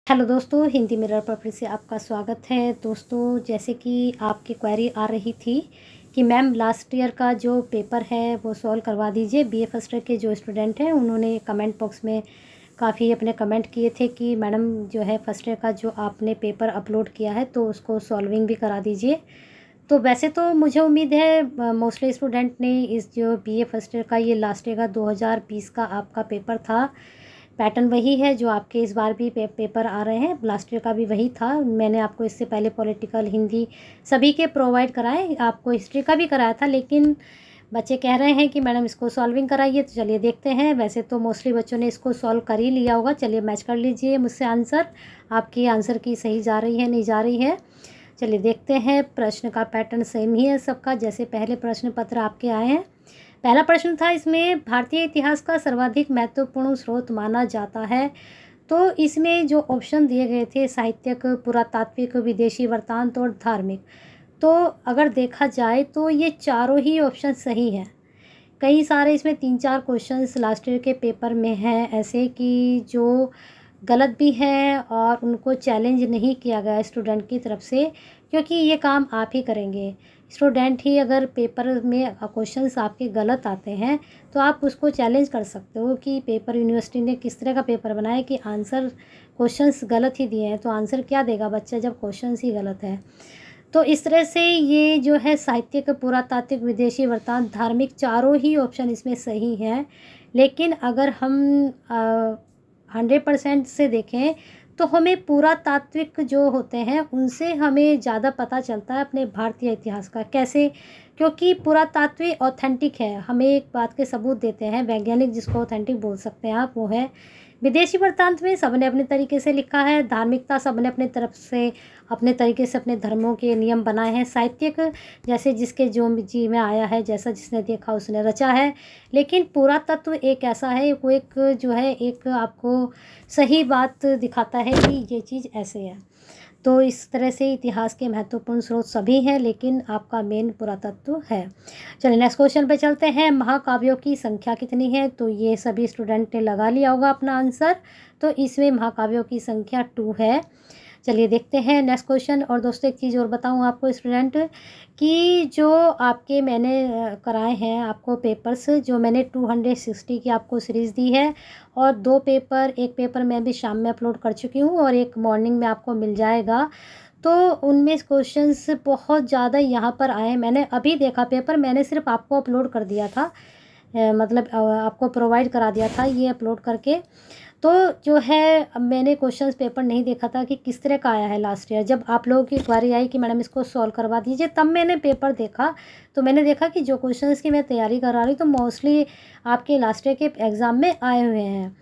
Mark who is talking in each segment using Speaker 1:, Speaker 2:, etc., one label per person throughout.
Speaker 1: Hello दोस्तों, Hindi mirror पर फिर से आपका स्वागत है। दोस्तों, जैसे कि आपकी क्वेरी आ रही थी कि मैम लास्ट ईयर का जो पेपर है वो सॉल्व करवा दीजिए। बीए फर्स्ट ईयर के जो स्टूडेंट हैं उन्होंने कमेंट बॉक्स में काफ़ी अपने कमेंट किए थे कि मैडम जो है फर्स्ट ईयर का जो आपने पेपर अपलोड किया है तो उसको सॉल्विंग भी करा दीजिए। तो वैसे तो मुझे उम्मीद है मोस्टली स्टूडेंट ने इस जो बीए फर्स्ट ईयर का ये लास्ट ईयर का 2020 का आपका पेपर था, पैटर्न वही है जो आपके इस बार भी पेपर आ रहे हैं। लास्ट ईयर का भी वही था। मैंने आपको इससे पहले पॉलिटिकल, हिंदी सभी के प्रोवाइड कराए, आपको हिस्ट्री का भी कराया था, लेकिन बच्चे कह रहे हैं कि मैडम इसको सॉल्विंग कराइए। तो चलिए देखते हैं। वैसे तो मोस्टली बच्चों ने इसको सॉल्व कर ही लिया होगा। चलिए मैच कर लीजिए मुझसे आंसर, आपकी आंसर की सही जा रही है नहीं जा रही है। चलिए देखते हैं। प्रश्न का पैटर्न सेम ही है सबका, जैसे पहले प्रश्न पत्र आपके आए हैं। पहला प्रश्न था इसमें, भारतीय इतिहास का सर्वाधिक महत्वपूर्ण स्रोत माना जाता है। तो इसमें जो ऑप्शन दिए गए थे, साहित्यिक, पुरातात्विक, विदेशी वृत्तांत और धार्मिक। तो अगर देखा जाए तो ये चारों ही ऑप्शन सही हैं। कई सारे इसमें 3-4 क्वेश्चंस लास्ट ईयर के पेपर में हैं ऐसे कि जो गलत भी हैं और उनको चैलेंज नहीं किया गया स्टूडेंट की तरफ से, क्योंकि ये काम आप ही करेंगे। स्टूडेंट ही अगर पेपर में क्वेश्चंस आपके गलत आते हैं तो आप उसको चैलेंज कर सकते हो कि पेपर यूनिवर्सिटी ने किस तरह का पेपर बनाया कि आंसर क्वेश्चंस गलत ही दिए हैं। तो आंसर क्या देगा बच्चा जब क्वेश्चंस ही गलत है। तो इस तरह से ये जो है साहित्यिक, पुरातात्विक, विदेशी वृत्तांत, धार्मिक, चारों ही ऑप्शन इसमें सही हैं। लेकिन अगर हम 100% से देखें तो हमें पुरातात्विक जो होते हैं उनसे हमें ज़्यादा पता चलता है अपने भारतीय इतिहास का। कैसे? क्योंकि पुरातात्विक ऑथेंटिक है, हमें एक बात के सबूत देते हैं। वैज्ञानिक जिसको ऑथेंटिक बोल सकते हैं आप, वो है। विदेशी वृत्तांत में सबने अपने तरीके से लिखा है। धार्मिकता सबने अपने तरफ से अपने तरीके से अपने धर्मों के नियम बनाए हैं। साहित्यिक जैसे जिसके जो जी में आया है, जैसा जिसने देखा उसने रचा है। लेकिन पुरातत्व एक ऐसा है, वो एक जो है एक आपको सही बात दिखाता है कि ये चीज़ ऐसे है। तो इस तरह से इतिहास के महत्वपूर्ण स्रोत सभी हैं, लेकिन आपका मेन पुरातत्व है। चलिए नेक्स्ट क्वेश्चन पे चलते हैं। महाकाव्यों की संख्या कितनी है? तो ये सभी स्टूडेंट ने लगा लिया होगा अपना आंसर। तो इसमें महाकाव्यों की संख्या 2 है। चलिए देखते हैं नेक्स्ट क्वेश्चन। और दोस्तों एक चीज़ और बताऊं आपको स्टूडेंट, कि जो आपके मैंने कराए हैं आपको पेपर्स, जो मैंने 260 की आपको सीरीज़ दी है, और 2 पेपर, एक पेपर मैं भी शाम में अपलोड कर चुकी हूँ और एक मॉर्निंग में आपको मिल जाएगा। तो उनमें क्वेश्चंस बहुत ज़्यादा यहाँ पर आए। मैंने अभी देखा पेपर, मैंने सिर्फ आपको अपलोड कर दिया था, मतलब आपको प्रोवाइड करा दिया था ये अपलोड करके। तो जो है अब मैंने क्वेश्चंस पेपर नहीं देखा था कि किस तरह का आया है लास्ट ईयर। जब आप लोगों की क्वेरी आई कि मैडम इसको सॉल्व करवा दीजिए, तब मैंने पेपर देखा। तो मैंने देखा कि जो क्वेश्चंस की मैं तैयारी करा रही हूँ तो मोस्टली आपके लास्ट ईयर के एग्ज़ाम में आए हुए हैं।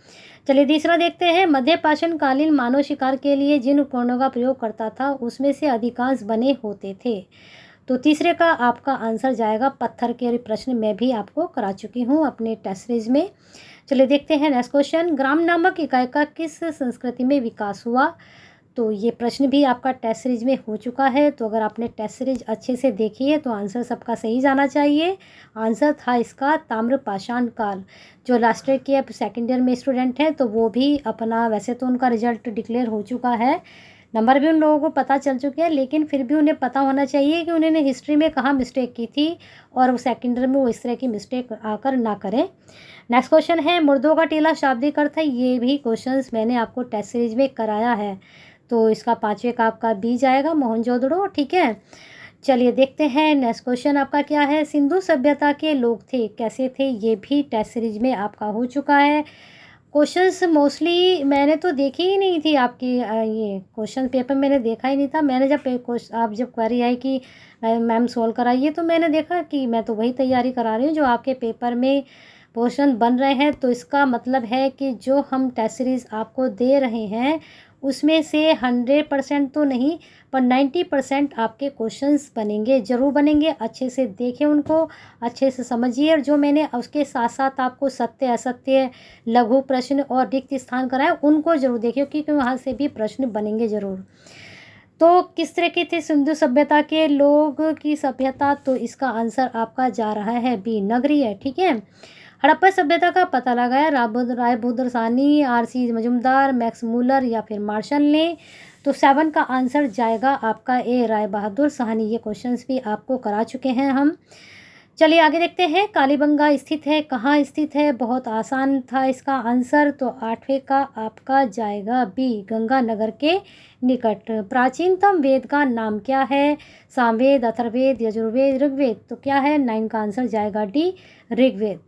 Speaker 1: चलिए तीसरा देखते हैं। मध्य पाषाण कालीन मानव शिकार के लिए जिन उपकरणों का प्रयोग करता था उसमें से अधिकांश बने होते थे। तो तीसरे का आपका आंसर जाएगा पत्थर के। प्रश्न मैं भी आपको करा चुकी हूँ अपने टेस्ट सीरीज में। चलिए देखते हैं नेक्स्ट क्वेश्चन। ग्राम नामक इकाई का किस संस्कृति में विकास हुआ? तो ये प्रश्न भी आपका टेस्ट सीरीज में हो चुका है। तो अगर आपने टेस्ट सीरीज अच्छे से देखी है तो आंसर सबका सही जाना चाहिए। आंसर था इसका ताम्र पाषाण काल। जो लास्ट ईयर के अब सेकेंड ईयर में स्टूडेंट हैं तो वो भी अपना, वैसे तो उनका रिजल्ट डिक्लेयर हो चुका है, नंबर भी उन लोगों को पता चल चुके हैं, लेकिन फिर भी उन्हें पता होना चाहिए कि उन्होंने हिस्ट्री में कहाँ मिस्टेक की थी और वो सेकेंड ईयर में वो इस तरह की मिस्टेक आकर ना करें। नेक्स्ट क्वेश्चन है, मुर्दों का टीला शाब्दिक अर्थ है। ये भी क्वेश्चंस मैंने आपको टेस्ट सीरीज में कराया है। तो इसका 5वें का आपका बी जाएगा, मोहनजोदड़ो। ठीक है, चलिए देखते हैं नेक्स्ट क्वेश्चन आपका क्या है। सिंधु सभ्यता के लोग थे कैसे थे? ये भी टेस्ट सीरीज में आपका हो चुका है। क्वेश्चंस मोस्टली मैंने तो देखी ही नहीं थी आपकी, ये क्वेश्चन पेपर मैंने देखा ही नहीं था। मैंने जब आप जब क्वेरी आई कि मैम सॉल्व कराइए, तो मैंने देखा कि मैं तो वही तैयारी करा रही हूँ जो आपके पेपर में क्वेश्चन बन रहे हैं। तो इसका मतलब है कि जो हम टेस्ट सीरीज़ आपको दे रहे हैं उसमें से 100% तो नहीं पर 90% आपके क्वेश्चंस बनेंगे, ज़रूर बनेंगे। अच्छे से देखें उनको, अच्छे से समझिए। और जो मैंने उसके साथ साथ आपको सत्य असत्य, लघु प्रश्न और रिक्त स्थान कराए उनको ज़रूर देखिए, क्योंकि वहाँ से भी प्रश्न बनेंगे ज़रूर। तो किस तरह के थे सिंधु सभ्यता के लोग की सभ्यता? तो इसका आंसर आपका जा रहा है बी, नगरीय। ठीक है, हड़प्पा सभ्यता का पता लगाया राय बुदरसानी, आर.सी. मजूमदार, मैक्स मूलर या फिर मार्शल ने। तो 7 का आंसर जाएगा आपका ए राय बहादुर साहनी। ये क्वेश्चंस भी आपको करा चुके हैं हम। चलिए आगे देखते हैं। कालीबंगा स्थित है, कहाँ स्थित है? बहुत आसान था इसका आंसर। तो 8वें का आपका जाएगा बी, गंगानगर के निकट। प्राचीनतम वेद का नाम क्या है? सामवेद, अथर्ववेद, यजुर्वेद, ऋग्वेद। तो क्या है? 9 का आंसर जाएगा डी, ऋग्वेद।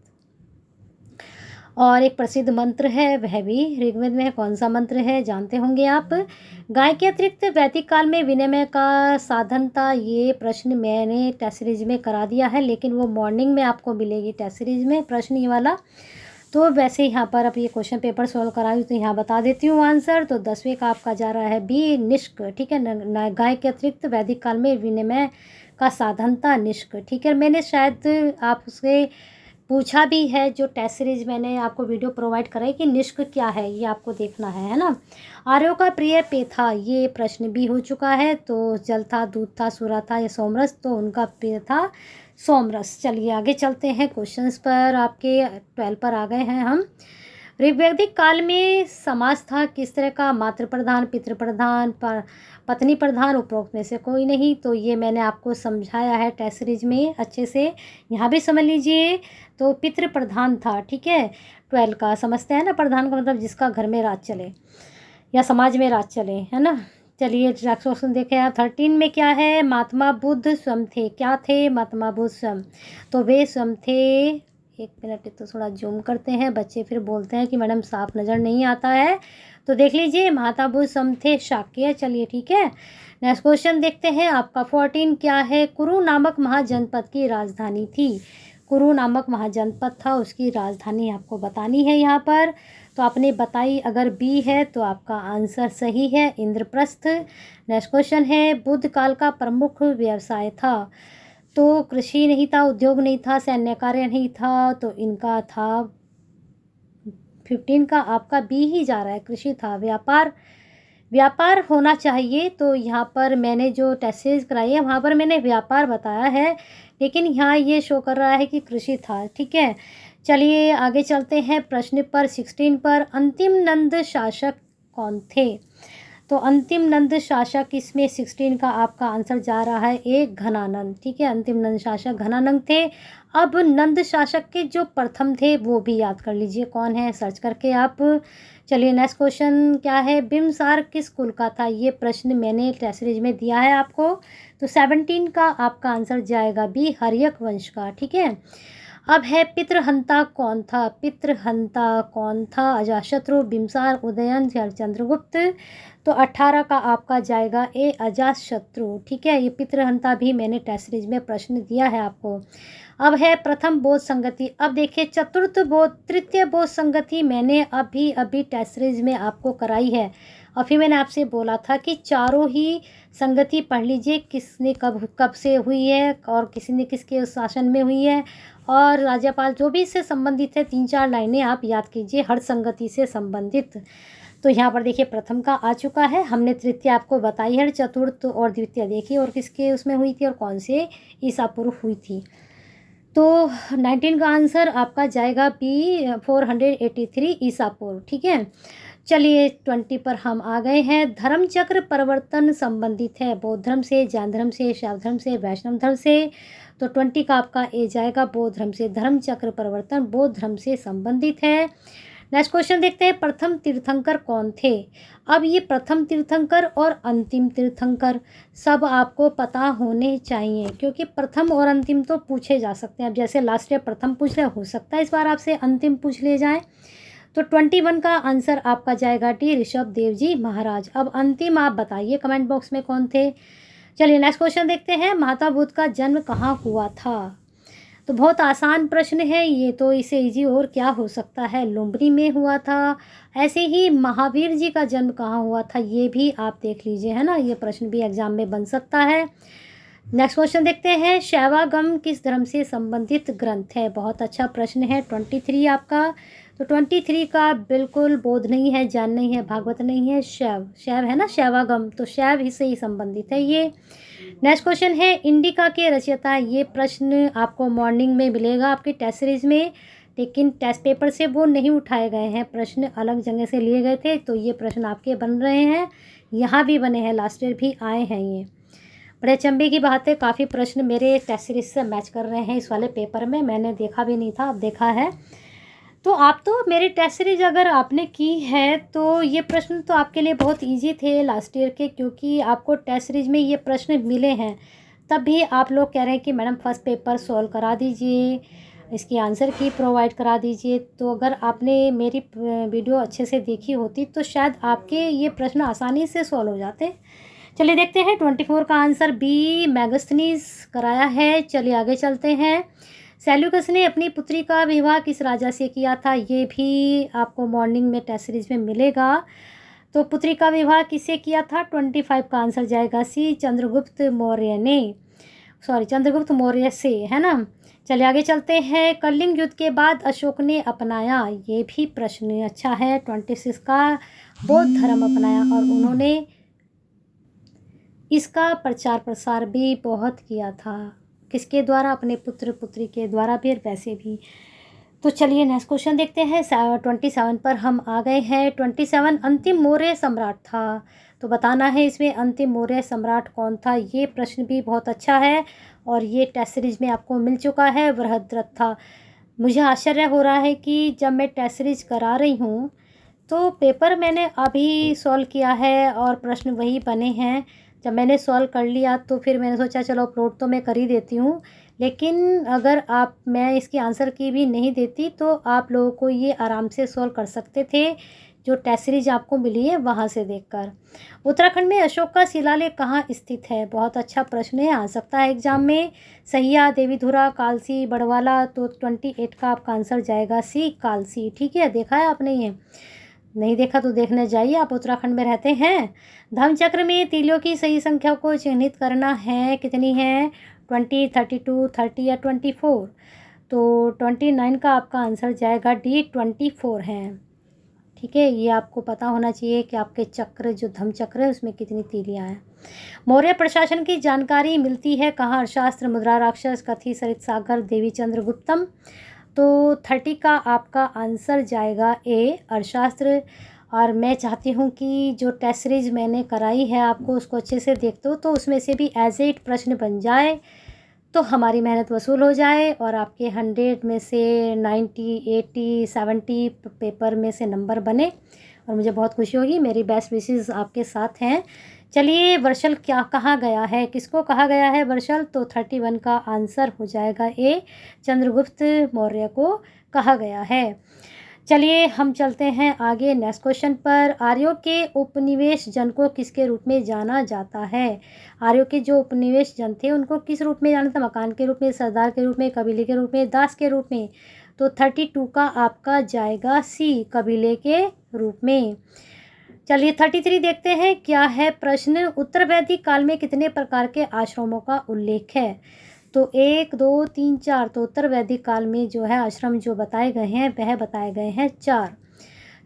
Speaker 1: और एक प्रसिद्ध मंत्र है, वह भी ऋग्वेद में है। कौन सा मंत्र है जानते होंगे आप। गाय के अतिरिक्त वैदिक काल में विनिमय का साधन था। ये प्रश्न मैंने टेस्ट सीरीज में करा दिया है, लेकिन वो मॉर्निंग में आपको मिलेगी टेस्ट सीरीज में प्रश्न ये वाला। तो वैसे यहाँ पर अब ये क्वेश्चन पेपर सॉल्व कराई तो यहाँ बता देती हूँ आंसर। तो 10वें का आपका जा रहा है बी, निष्क। ठीक है, गाय के अतिरिक्त वैदिक काल में विनिमय का साधन था निष्क। ठीक है, मैंने शायद आपसे पूछा भी है, जो टेस्ट सीरीज मैंने आपको वीडियो प्रोवाइड कराई कि निष्क क्या है, ये आपको देखना है ना। आर्यों का प्रिय पेय था, ये प्रश्न भी हो चुका है। तो जल था, दूध था, सूरा था या सोमरस? तो उनका पेय था सोमरस। चलिए आगे चलते हैं क्वेश्चंस पर। आपके 12 पर आ गए हैं हम। ऋग्वैदिक काल में समास था किस तरह का? मातृ प्रधान, पितृ प्रधान, पत्नी प्रधान, उपरोक्त में से कोई नहीं। तो ये मैंने आपको समझाया है टेस्ट सीरीज में अच्छे से, यहाँ भी समझ लीजिए। तो पितृ प्रधान था। ठीक है, 12 का समझते हैं ना। प्रधान का मतलब जिसका घर में राज चले या समाज में राज चले, है ना। चलिए नेक्स्ट क्वेश्चन देखें आप। 13 में क्या है? महात्मा बुद्ध स्वयं थे। क्या थे महात्मा बुद्ध स्वयं? तो वे स्वयं थे, एक मिनट तो थोड़ा जूम करते हैं, बच्चे फिर बोलते हैं कि मैडम साफ नज़र नहीं आता है। तो देख लीजिए, महात्मा बुद्ध स्वयं थे शाक्य। चलिए ठीक है, नेक्स्ट क्वेश्चन देखते हैं आपका। 14 क्या है? कुरु नामक महाजनपद की राजधानी थी। कुरु नामक महाजनपद था, उसकी राजधानी आपको बतानी है यहाँ पर। तो आपने बताई, अगर बी है तो आपका आंसर सही है, इंद्रप्रस्थ। नेक्स्ट क्वेश्चन है, बुद्ध काल का प्रमुख व्यवसाय था। तो कृषि नहीं था, उद्योग नहीं था, सैन्य कार्य नहीं था। तो इनका था 15 का आपका बी ही जा रहा है, कृषि था। व्यापार, व्यापार होना चाहिए। तो यहाँ पर मैंने जो टेस्ट सीरीज कराई है वहाँ पर मैंने व्यापार बताया है, लेकिन यहाँ ये शो कर रहा है कि कृषि था। ठीक है, चलिए आगे चलते हैं प्रश्न पर 16 पर। अंतिम नंद शासक कौन थे? तो अंतिम नंद शासक इसमें 16 का आपका आंसर जा रहा है एक, घनानंद। ठीक है, अंतिम नंद शासक घनानंद थे। अब नंद शासक के जो प्रथम थे वो भी याद कर लीजिए कौन है, सर्च करके आप। चलिए नेक्स्ट क्वेश्चन क्या है? बिम्बसार किस कुल का था? ये प्रश्न मैंने टेस्ट सीरीज में दिया है आपको। तो 17 का आपका आंसर जाएगा बी, हर्यक वंश का। ठीक है, अब है पितृहंता कौन था? पितृहंता कौन था? अजातशत्रु, बिम्बसार, उदयन या चंद्रगुप्त? तो 18 का आपका जाएगा ए, अजातशत्रु। ठीक है, ये पितृहंता भी मैंने टेस्ट सीरीज में प्रश्न दिया है आपको। अब है प्रथम बोध संगति। अब देखिए, चतुर्थ बोध, तृतीय बोध संगति मैंने अभी टेस्ट सीरीज में आपको कराई है। और फिर मैंने आपसे बोला था कि चारों ही संगति पढ़ लीजिए, किसने कब कब से हुई है और किसी ने किसके शासन में हुई है, और राज्यपाल जो भी इससे संबंधित है। 3-4 लाइनें आप याद कीजिए हर संगति से संबंधित। तो यहाँ पर देखिए प्रथम का आ चुका है, हमने तृतीय आपको बताई है, चतुर्थ और द्वितीय देखिए और किसके उसमें हुई थी और कौन से ईसा पूर्व हुई थी। तो 19 का आंसर आपका जाएगा बी, 483 ईसा पूर्व। ठीक है, चलिए 20 पर हम आ गए हैं। धर्म चक्र परिवर्तन संबंधित है बौद्ध धर्म से, जैन धर्म से, शैव धर्म से, वैष्णव धर्म से। तो 20 का आपका ए जाएगा बौद्ध धर्म से। धर्म चक्र परिवर्तन बौद्ध धर्म से संबंधित है। नेक्स्ट क्वेश्चन देखते हैं, प्रथम तीर्थंकर कौन थे? अब ये प्रथम तीर्थंकर और अंतिम तीर्थंकर सब आपको पता होने चाहिए, क्योंकि प्रथम और अंतिम तो पूछे जा सकते हैं। अब जैसे लास्ट ईयर प्रथम पूछ रहे, हो सकता है इस बार आपसे अंतिम पूछ ले जाए। तो 21 का आंसर आपका जाएगा टी, ऋषभ देव जी महाराज। अब अंतिम आप बताइए कमेंट बॉक्स में कौन थे। चलिए नेक्स्ट क्वेश्चन देखते हैं, महात्मा बुद्ध का जन्म कहाँ हुआ था? तो बहुत आसान प्रश्न है ये, तो इसे इजी और क्या हो सकता है? लुम्बिनी में हुआ था। ऐसे ही महावीर जी का जन्म कहाँ हुआ था, ये भी आप देख लीजिए, है ना। ये प्रश्न भी एग्जाम में बन सकता है। नेक्स्ट क्वेश्चन देखते हैं, शैवागम किस धर्म से संबंधित ग्रंथ है? बहुत अच्छा प्रश्न है। 23 आपका। तो 23 का बिल्कुल बौद्ध नहीं है, जैन नहीं है, भागवत नहीं है, शैव, शैव है ना, शैवागम। तो शैव ही से ही संबंधित है ये। नेक्स्ट क्वेश्चन है, इंडिका के रचयिता। ये प्रश्न आपको मॉर्निंग में मिलेगा आपके टेस्ट सीरीज में। लेकिन टेस्ट पेपर से वो नहीं उठाए गए हैं, प्रश्न अलग जगह से लिए गए थे। तो ये प्रश्न आपके बन रहे हैं, यहाँ भी बने हैं, लास्ट ईयर भी आए हैं ये। बड़े अचंभे की बात है, काफ़ी प्रश्न मेरे टेस्ट सीरीज से मैच कर रहे हैं इस वाले पेपर में। मैंने देखा भी नहीं था, अब देखा है। तो आप तो मेरी टेस्ट सीरीज अगर आपने की है तो ये प्रश्न तो आपके लिए बहुत इजी थे लास्ट ईयर के, क्योंकि आपको टेस्ट सीरीज में ये प्रश्न मिले हैं। तब भी आप लोग कह रहे हैं कि मैडम फर्स्ट पेपर सॉल्व करा दीजिए, इसकी आंसर की प्रोवाइड करा दीजिए। तो अगर आपने मेरी वीडियो अच्छे से देखी होती तो शायद आपके ये प्रश्न आसानी से सॉल्व हो जाते। चलिए देखते हैं 24 का आंसर बी मैगस्थनीज कराया है। चलिए आगे चलते हैं। सेल्यूकस ने अपनी पुत्री का विवाह किस राजा से किया था, ये भी आपको मॉर्निंग में टेस्ट सीरीज में मिलेगा। तो पुत्री का विवाह किससे किया था, 25 का आंसर जाएगा सी चंद्रगुप्त मौर्य ने, चंद्रगुप्त मौर्य से, है ना। चलिए आगे चलते हैं। कलिंग युद्ध के बाद अशोक ने अपनाया, ये भी प्रश्न अच्छा है, 26 का बौद्ध धर्म अपनाया और उन्होंने इसका प्रचार प्रसार भी बहुत किया था। किसके द्वारा, अपने पुत्र पुत्री के द्वारा भी और वैसे भी। तो चलिए नेक्स्ट क्वेश्चन देखते हैं। 27 पर हम आ गए हैं। 27 अंतिम मौर्य सम्राट था, तो बताना है इसमें अंतिम मौर्य सम्राट कौन था। ये प्रश्न भी बहुत अच्छा है और ये टेस्ट सीरीज में आपको मिल चुका है, बृहद्रथ था। मुझे आश्चर्य हो रहा है कि जब मैं टेस्ट सीरीज करा रही हूँ तो पेपर मैंने अभी सॉल्व किया है और प्रश्न वही बने हैं। जब मैंने सॉल्व कर लिया तो फिर मैंने सोचा चलो अपलोड तो मैं कर ही देती हूँ, लेकिन अगर मैं इसकी आंसर की भी नहीं देती तो आप लोगों को ये आराम से सॉल्व कर सकते थे, जो टेस्ट सीरीज आपको मिली है वहाँ से देखकर। उत्तराखंड में अशोक का शिलालेख कहाँ स्थित है, बहुत अच्छा प्रश्न है, आ सकता है एग्जाम में। सहिया, देवीधुरा, कालसी, बड़वाला। तो 28 का आपका आंसर जाएगा सी कालसी। ठीक है, देखा है आपने, ये नहीं देखा तो देखने जाइए, आप उत्तराखंड में रहते हैं। धम्मचक्र में तीलियों की सही संख्या को चिन्हित करना है, कितनी है, 20, 32, 30 या 24। तो 29 का आपका आंसर जाएगा डी, 24 है। ठीक है, ये आपको पता होना चाहिए कि आपके चक्र जो धम्मचक्र है उसमें कितनी तीलियां हैं। मौर्य प्रशासन की जानकारी मिलती है कहाँ, अर्थशास्त्र, मुद्रा राक्षस, कथी, सरित सागर, देवीचंद्र गुप्तम। तो 30 का आपका आंसर जाएगा ए, अर्थशास्त्र। और मैं चाहती हूँ कि जो टेस्ट सीरीज मैंने कराई है आपको उसको अच्छे से देखते हो तो उसमें से भी एज एट प्रश्न बन जाए तो हमारी मेहनत वसूल हो जाए और आपके 100 में से 90, 80, 70 पेपर में से नंबर बने और मुझे बहुत खुशी होगी। मेरी बेस्ट विशेस आपके साथ हैं। चलिए वर्षल क्या कहा गया है, किसको कहा गया है वर्षल, तो 31 का आंसर हो जाएगा ए, चंद्रगुप्त मौर्य को कहा गया है। चलिए हम चलते हैं आगे नेक्स्ट क्वेश्चन पर। आर्यों के उपनिवेश जन को किसके रूप में जाना जाता है, आर्यों के जो उपनिवेश जन थे उनको किस रूप में जाना था, मकान के रूप में, सरदार के रूप में, कबीले के रूप में, दास के रूप में। तो 32 का आपका जाएगा सी, कबीले के रूप में। चलिए 33 देखते हैं क्या है प्रश्न। उत्तर वैदिक काल में कितने प्रकार के आश्रमों का उल्लेख है, तो 1, 2, 3, 4। तो उत्तर वैदिक काल में जो है आश्रम जो बताए गए हैं वह बताए गए हैं 4।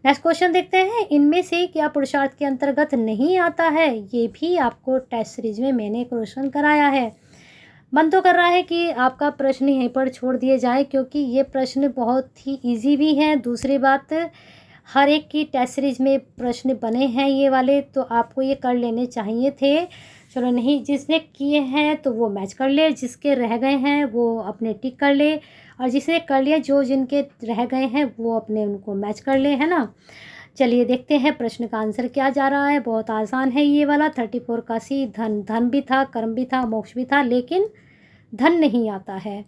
Speaker 1: नेक्स्ट क्वेश्चन देखते हैं, इनमें से क्या पुरुषार्थ के अंतर्गत नहीं आता है, ये भी आपको टेस्ट सीरीज में मैंने क्वेश्चन कराया है। मन तो कर रहा है कि आपका प्रश्न यहीं पर छोड़ दिए जाए क्योंकि ये प्रश्न बहुत ही इजी भी हैं। दूसरी बात, हर एक की टेस्ट सीरीज में प्रश्न बने हैं ये वाले, तो आपको ये कर लेने चाहिए थे। चलो नहीं, जिसने किए हैं तो वो मैच कर ले, जिसके रह गए हैं वो अपने टिक कर ले, और जिसने कर लिया जो जिनके रह गए हैं वो अपने उनको मैच कर ले, है ना। चलिए देखते हैं प्रश्न का आंसर क्या जा रहा है। बहुत आसान है ये वाला। 34 का सी, धन। धन भी था, कर्म भी था, मोक्ष भी था, लेकिन धन नहीं आता है।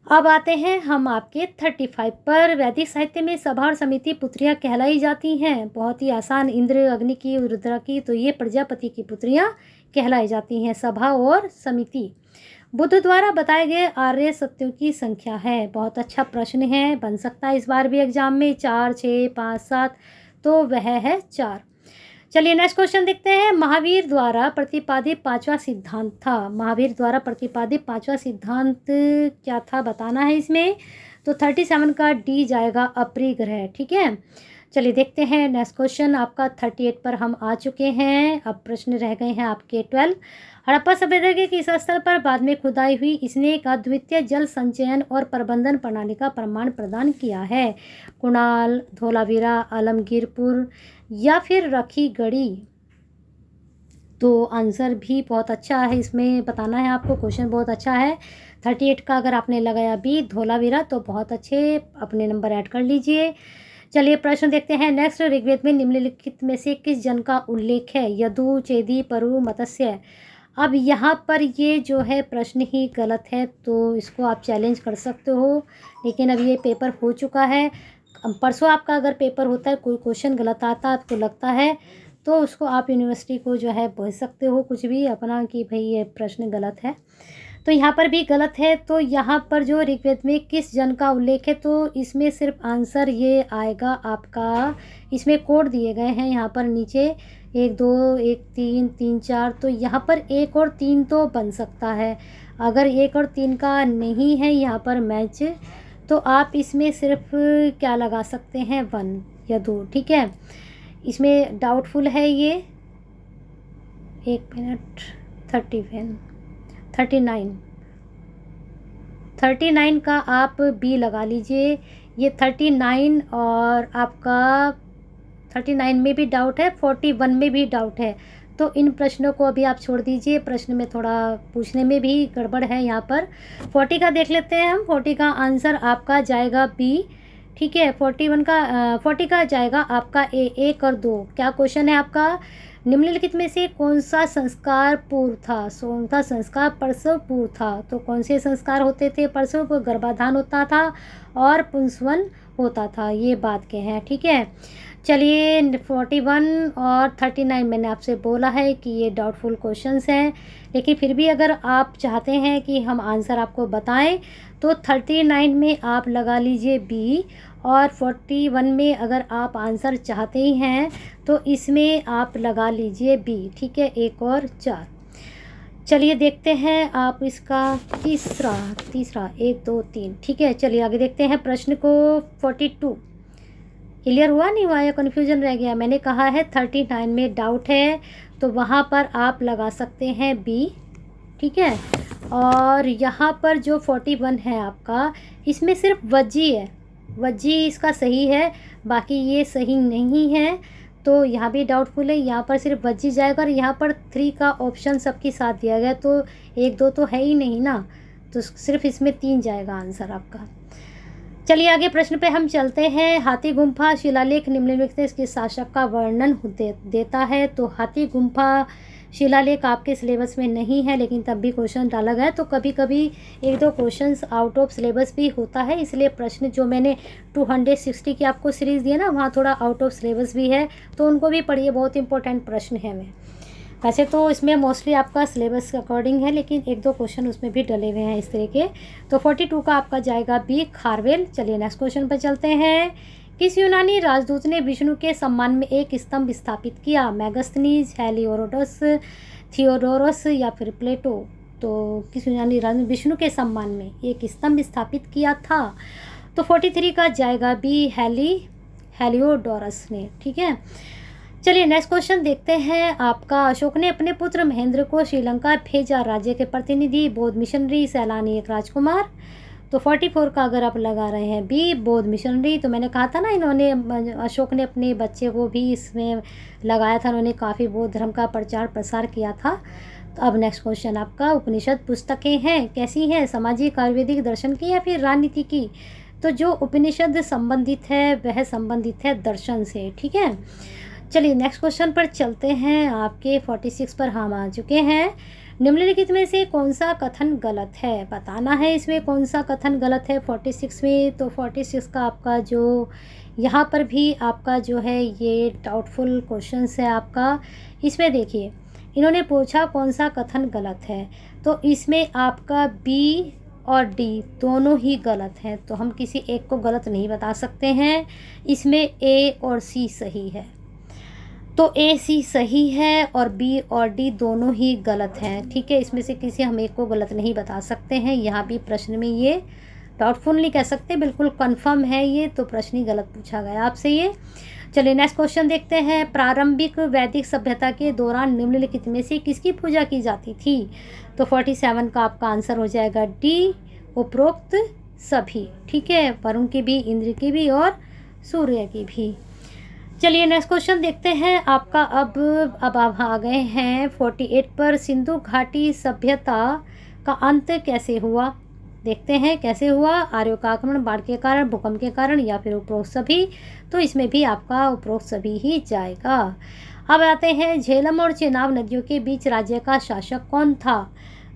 Speaker 1: अब आते हैं हम आपके 35 पर। वैदिक साहित्य में सभा और समिति पुत्रियां कहलाई जाती हैं, बहुत ही आसान, इंद्र, अग्नि की, रुद्र की। तो ये प्रजापति की पुत्रियां कहलाई जाती हैं, सभा और समिति। बुद्ध द्वारा बताए गए आर्य सत्यों की संख्या है, बहुत अच्छा प्रश्न है, बन सकता है इस बार भी एग्जाम में। 4, 6, 5, 7, तो वह है 4। चलिए नेक्स्ट क्वेश्चन देखते हैं। महावीर द्वारा प्रतिपादित 5वां सिद्धांत था, महावीर द्वारा प्रतिपादित 5वां सिद्धांत क्या था बताना है इसमें। तो 37 का डी जाएगा अपरिग्रह। ठीक है, चलिए देखते हैं नेक्स्ट क्वेश्चन आपका 38 पर हम आ चुके हैं। अब प्रश्न रह गए हैं आपके 12। हड़प्पा सभ्यता के किस स्थल पर बाद में खुदाई हुई इसने एक अद्वितीय जल संचयन और प्रबंधन प्रणाली का प्रमाण प्रदान किया है? कुणाल, धोलावीरा, आलमगीरपुर या फिर रखीगढ़ी? तो आंसर भी बहुत अच्छा है, इसमें बताना है आपको। क्वेश्चन बहुत अच्छा है। 38 का अगर आपने लगाया बी धोलावीरा तो बहुत अच्छे, अपने नंबर ऐड कर लीजिए। चलिए प्रश्न देखते हैं नेक्स्ट। ऋग्वेद में निम्नलिखित में से किस जन का उल्लेख है? यदु, चेदी, परु, मत्स्य। अब यहाँ पर ये जो है प्रश्न ही गलत है, तो इसको आप चैलेंज कर सकते हो, लेकिन अब ये पेपर हो चुका है। परसों आपका अगर पेपर होता है, कोई क्वेश्चन गलत आता है, आपको लगता है, तो उसको आप यूनिवर्सिटी को जो है भेज सकते हो कुछ भी अपना कि भाई ये प्रश्न गलत है। तो यहाँ पर भी गलत है। तो यहाँ पर जो ऋग्वेद में किस जन का उल्लेख है, तो इसमें सिर्फ आंसर ये आएगा आपका, इसमें कोड दिए गए हैं यहाँ पर नीचे 1 2 1 3 3 4, तो यहाँ पर 1 और 3 तो बन सकता है। अगर 1 और 3 का नहीं है यहाँ पर मैच, तो आप इसमें सिर्फ क्या लगा सकते हैं 1 या 2, ठीक है। इसमें डाउटफुल है ये। 1 मिनट 39 का आप बी लगा लीजिए। ये 39 और आपका 39 में भी डाउट है, 41 में भी डाउट है। तो इन प्रश्नों को अभी आप छोड़ दीजिए, प्रश्न में थोड़ा पूछने में भी गड़बड़ है यहाँ पर। 40 का देख लेते हैं हम। 40 का आंसर आपका जाएगा बी, ठीक है। 40 का जाएगा आपका ए 1 और 2। क्या क्वेश्चन है आपका? निम्नलिखित में से कौन सा संस्कार पूर्व था? कौन सा संस्कार प्रसव पूर्व था? तो कौन से संस्कार होते थे? प्रसव को गर्भाधान होता था और पुंसवन होता था, ये बात के हैं, ठीक है। चलिए 41 और 39 मैंने आपसे बोला है कि ये डाउटफुल क्वेश्चंस हैं, लेकिन फिर भी अगर आप चाहते हैं कि हम आंसर आपको बताएं तो 39 में आप लगा लीजिए बी, और 41 में अगर आप आंसर चाहते ही हैं तो इसमें आप लगा लीजिए बी, ठीक है। 1 और 4। चलिए देखते हैं आप इसका तीसरा 1 2 3, ठीक है। चलिए आगे देखते हैं प्रश्न को। 42 क्लियर हुआ नहीं हुआ या कन्फ्यूजन रह गया? मैंने कहा है 39 में डाउट है, तो वहाँ पर आप लगा सकते हैं बी, ठीक है। और यहाँ पर जो 41 है आपका, इसमें सिर्फ वज्जी है, वज्जी इसका सही है, बाकी ये सही नहीं है, तो यहाँ भी डाउटफुल है। यहाँ पर सिर्फ वज्जी जाएगा, और यहाँ पर 3 का ऑप्शन सबके साथ दिया गया, तो 1 2 तो है ही नहीं ना, तो सिर्फ इसमें 3 जाएगा आंसर आपका। चलिए आगे प्रश्न पे हम चलते हैं। हाथी गुम्फा शिलालेख निम्नलिखित के शासक का वर्णन देता है। तो हाथी गुम्फा शिलालेख आपके सिलेबस में नहीं है, लेकिन तब भी क्वेश्चन डाला गया है, तो कभी कभी 1 2 क्वेश्चंस आउट ऑफ सिलेबस भी होता है, इसलिए प्रश्न जो मैंने 260 की आपको सीरीज़ दी है ना, वहाँ थोड़ा आउट ऑफ सिलेबस भी है, तो उनको भी पढ़िए, बहुत इंपॉर्टेंट प्रश्न है। मैं वैसे तो इसमें मोस्टली आपका सिलेबस के अकॉर्डिंग है, लेकिन 1 2 क्वेश्चन उसमें भी डले हुए हैं इस तरह के। तो 42 का आपका जाएगा बी, खारवेल। चलिए नेक्स्ट क्वेश्चन पर चलते हैं। किस यूनानी राजदूत ने विष्णु के सम्मान में एक स्तंभ स्थापित किया? मैगस्थनीज, हेलियोडोरस, थियोडोरस या फिर प्लेटो? तो किस यूनानी राजदूत विष्णु के सम्मान में एक स्तंभ स्थापित किया था? तो 43 का जाएगा बी, हेलियोडोरस ने, ठीक है। चलिए नेक्स्ट क्वेश्चन देखते हैं आपका। अशोक ने अपने पुत्र महेंद्र को श्रीलंका भेजा। राज्य के प्रतिनिधि, बौद्ध मिशनरी, सैलानी, एक राजकुमार। तो 44 का अगर आप लगा रहे हैं बी, बौद्ध मिशनरी, तो मैंने कहा था ना, इन्होंने अशोक ने अपने बच्चे को भी इसमें लगाया था, उन्होंने काफ़ी बौद्ध धर्म का प्रचार प्रसार किया था। तो अब नेक्स्ट क्वेश्चन आपका, उपनिषद पुस्तकें हैं, कैसी हैं? सामाजिक, आयुर्वेदिक, दर्शन की या फिर राजनीति की? तो जो उपनिषद संबंधित है वह संबंधित है दर्शन से, ठीक है। चलिए नेक्स्ट क्वेश्चन पर चलते हैं। आपके 46 पर हम आ चुके हैं। निम्नलिखित में से कौन सा कथन गलत है? बताना है इसमें कौन सा कथन गलत है 46 में। तो 46 का आपका जो यहाँ पर भी आपका जो है ये डाउटफुल क्वेश्चन है आपका। इसमें देखिए इन्होंने पूछा कौन सा कथन गलत है, तो इसमें आपका बी और डी दोनों ही गलत हैं, तो हम किसी एक को गलत नहीं बता सकते हैं। इसमें ए और सी सही है, तो ए सी सही है और बी और डी दोनों ही गलत हैं, ठीक है। इसमें से किसी हम एक को गलत नहीं बता सकते हैं। यहाँ भी प्रश्न में ये डाउटफुल नहीं कह सकते, बिल्कुल कंफर्म है ये, तो प्रश्न ही गलत पूछा गया आपसे ये। चलिए नेक्स्ट क्वेश्चन देखते हैं। प्रारंभिक वैदिक सभ्यता के दौरान निम्नलिखित में से किसकी पूजा की जाती थी? तो 47 का आपका आंसर हो जाएगा डी, उपरोक्त सभी। ठीक है, वरुण की भी, इंद्र की भी और सूर्य की भी। चलिए नेक्स्ट क्वेश्चन देखते हैं आपका। अब आप आ गए हैं 48 पर। सिंधु घाटी सभ्यता का अंत कैसे हुआ? देखते हैं कैसे हुआ। आर्यों का आक्रमण, बाढ़ के कारण, भूकंप के कारण या फिर उपरोक्त सभी? तो इसमें भी आपका उपरोक्त सभी ही जाएगा। अब आते हैं झेलम और चेनाब नदियों के बीच राज्य का शासक कौन था?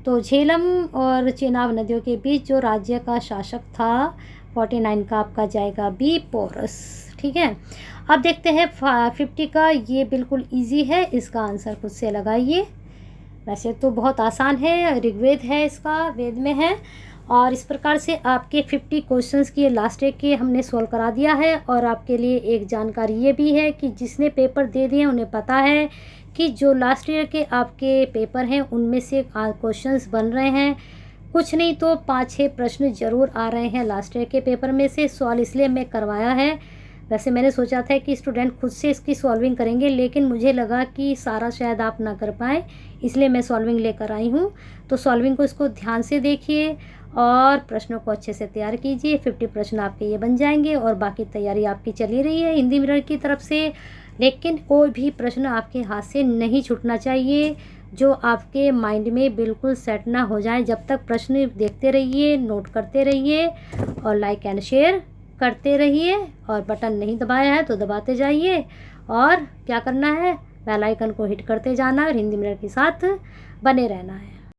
Speaker 1: तो झेलम और चेनाब नदियों के बीच जो राज्य का शासक था 49 का आपका जाएगा बी, पोरस। ठीक है, अब देखते हैं 50 का। ये बिल्कुल इजी है, इसका आंसर खुद से लगाइए। वैसे तो बहुत आसान है, ऋग्वेद है, इसका वेद में है। और इस प्रकार से आपके 50 क्वेश्चंस की लास्ट एक के हमने सॉल्व करा दिया है। और आपके लिए एक जानकारी ये भी है कि जिसने पेपर दे दिए उन्हें पता है कि जो लास्ट ईयर के आपके पेपर हैं उनमें से क्वेश्चंस बन रहे हैं। कुछ नहीं तो 5-6 प्रश्न जरूर आ रहे हैं लास्ट ईयर के पेपर में से। सॉल्व इसलिए मैं करवाया है। वैसे मैंने सोचा था कि स्टूडेंट खुद से इसकी सॉल्विंग करेंगे, लेकिन मुझे लगा कि सारा शायद आप ना कर पाए, इसलिए मैं सॉल्विंग लेकर आई हूँ। तो सॉल्विंग को इसको ध्यान से देखिए और प्रश्नों को अच्छे से तैयार कीजिए। 50 प्रश्न आपके ये बन जाएंगे और बाकी तैयारी आपकी चली रही है हिंदी मिरर की तरफ से। लेकिन कोई भी प्रश्न आपके हाथ से नहीं छूटना चाहिए जो आपके माइंड में बिल्कुल सेट ना हो जाए। जब तक प्रश्न देखते रहिए, नोट करते रहिए और लाइक एंड शेयर करते रहिए। और बटन नहीं दबाया है तो दबाते जाइए। और क्या करना है, बेल आइकन को हिट करते जाना और हिंदी मिरर के साथ बने रहना है।